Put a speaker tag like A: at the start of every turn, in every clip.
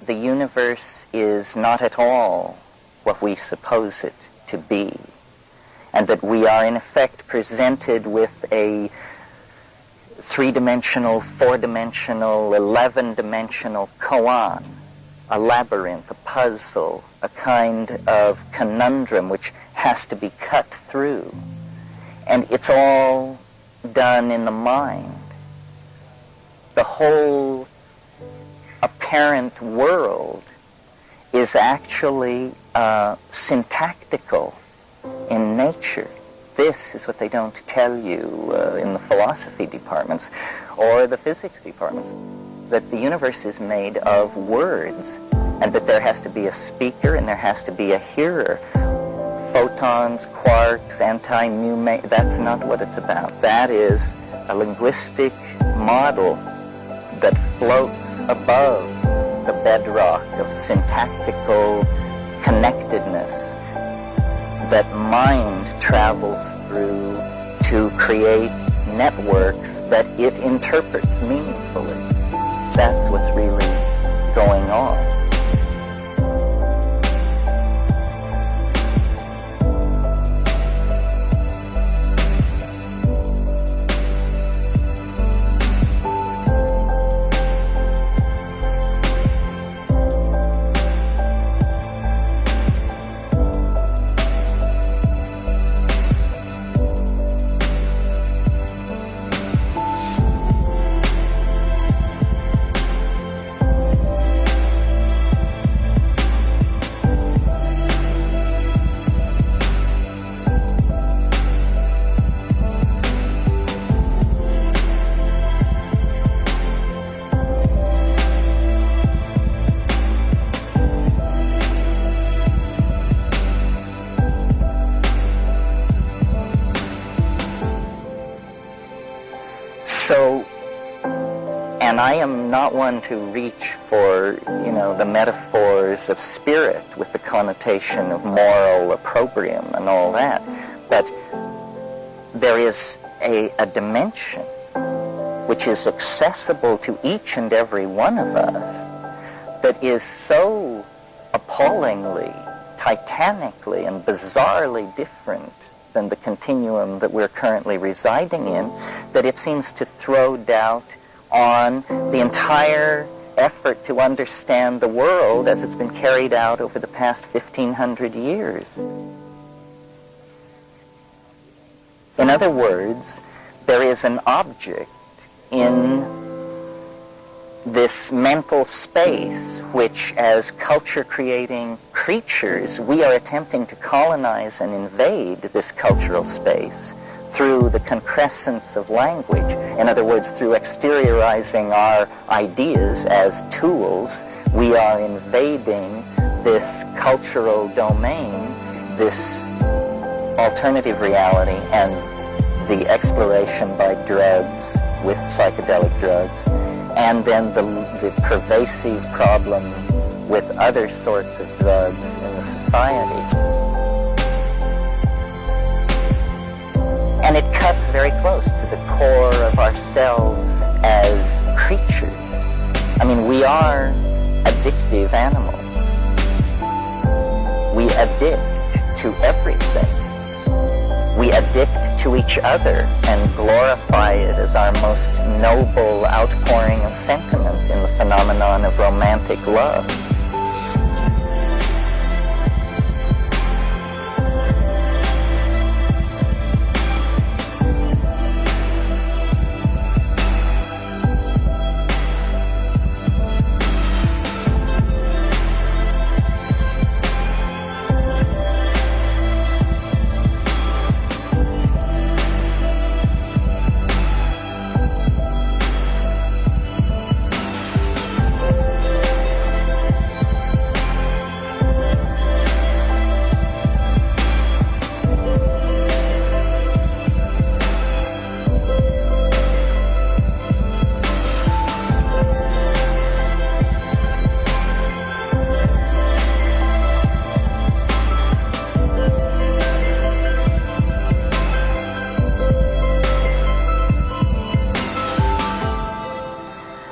A: the universe is not at all what we suppose it to be, and that we are in effect presented with a three-dimensional, four-dimensional, 11-dimensional koan, a labyrinth, a puzzle, a kind of conundrum which has to be cut through. And it's all done in the mind. The whole apparent world is actually syntactical in nature. This is what they don't tell you in the philosophy departments or the physics departments, that the universe is made of words, and that there has to be a speaker and there has to be a hearer. Photons, quarks, anti-new, that's not what it's about. That is a linguistic model that floats above the bedrock of syntactical connectedness that mind travels through to create networks that it interprets meaningfully. That's what's really going on. And I am not one to reach for, the metaphors of spirit with the connotation of moral opprobrium and all that. But there is a dimension which is accessible to each and every one of us that is so appallingly, titanically, and bizarrely different than the continuum that we're currently residing in, that it seems to throw doubt on the entire effort to understand the world as it's been carried out over the past 1,500 years. In other words, there is an object in this mental space which, as culture-creating creatures, we are attempting to colonize and invade this cultural space through the concrescence of language. In other words, through exteriorizing our ideas as tools, we are invading this cultural domain, this alternative reality, and the exploration by drugs, with psychedelic drugs, and then the pervasive problem with other sorts of drugs in the society. And it cuts very close to the core of ourselves as creatures. I mean, we are addictive animals. We addict to everything. We addict to each other and glorify it as our most noble outpouring of sentiment in the phenomenon of romantic love.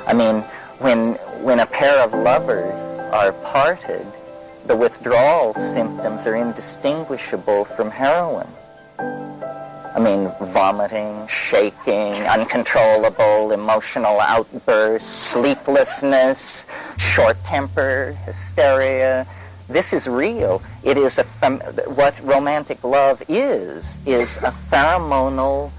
A: I mean, when a pair of lovers are parted, the withdrawal symptoms are indistinguishable from heroin. I mean, vomiting, shaking, uncontrollable emotional outbursts, sleeplessness, short temper, hysteria. This is real. It is what romantic love is a pheromonal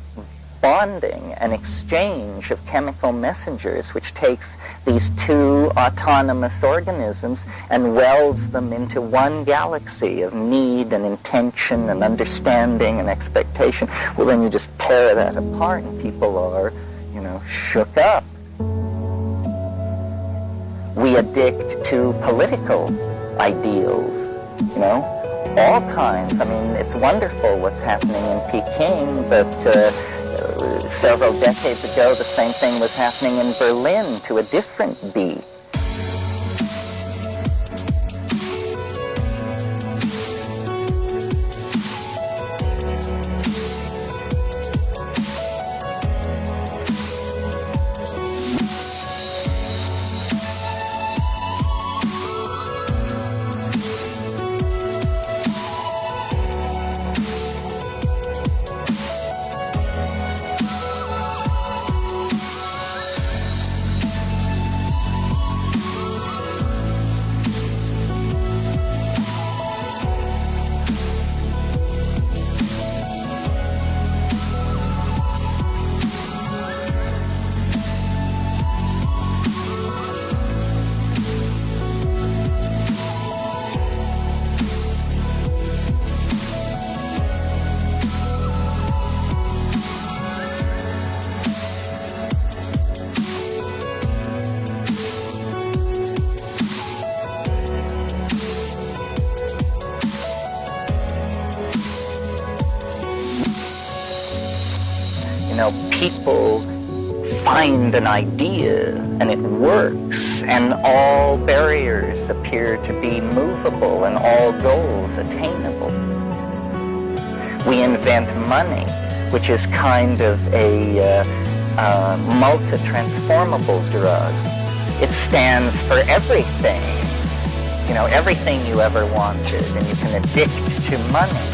A: bonding, an exchange of chemical messengers which takes these two autonomous organisms and welds them into one galaxy of need and intention and understanding and expectation. Well, then you just tear that apart and people are, shook up. We addict to political ideals, all kinds. I mean, it's wonderful what's happening in Peking, but several decades ago, the same thing was happening in Berlin to a different beat. People find an idea and it works, and all barriers appear to be movable and all goals attainable. We invent money, which is kind of a multi-transformable drug. It stands for everything, everything you ever wanted, and you can addict to money.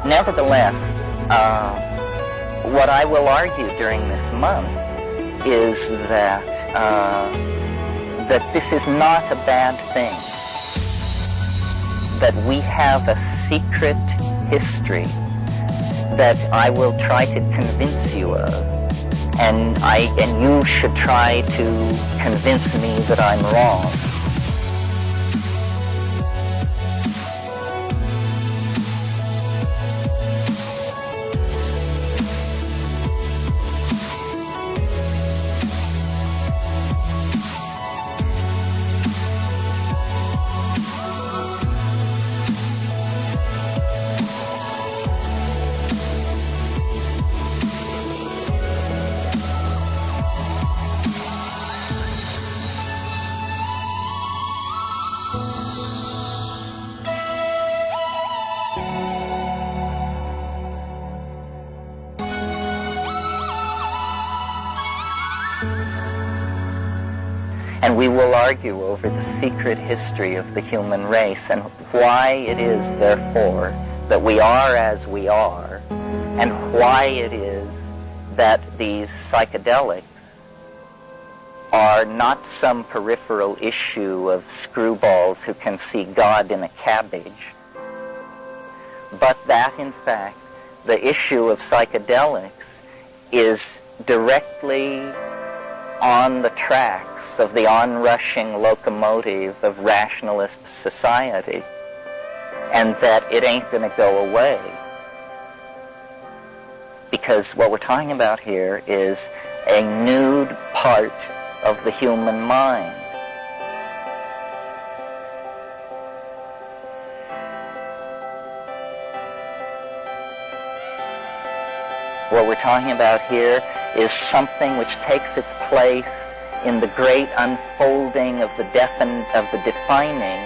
A: Nevertheless, what I will argue during this month is that this is not a bad thing. That we have a secret history that I will try to convince you of, and you should try to convince me that I'm wrong. And we will argue over the secret history of the human race and why it is, therefore, that we are as we are, and why it is that these psychedelics are not some peripheral issue of screwballs who can see God in a cabbage, but that, in fact, the issue of psychedelics is directly on the tracks of the onrushing locomotive of rationalist society, and that it ain't going to go away. Because what we're talking about here is a nude part of the human mind. What we're talking about here is something which takes its place in the great unfolding of the defining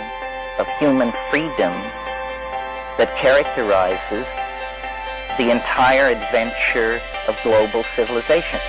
A: of human freedom that characterizes the entire adventure of global civilization.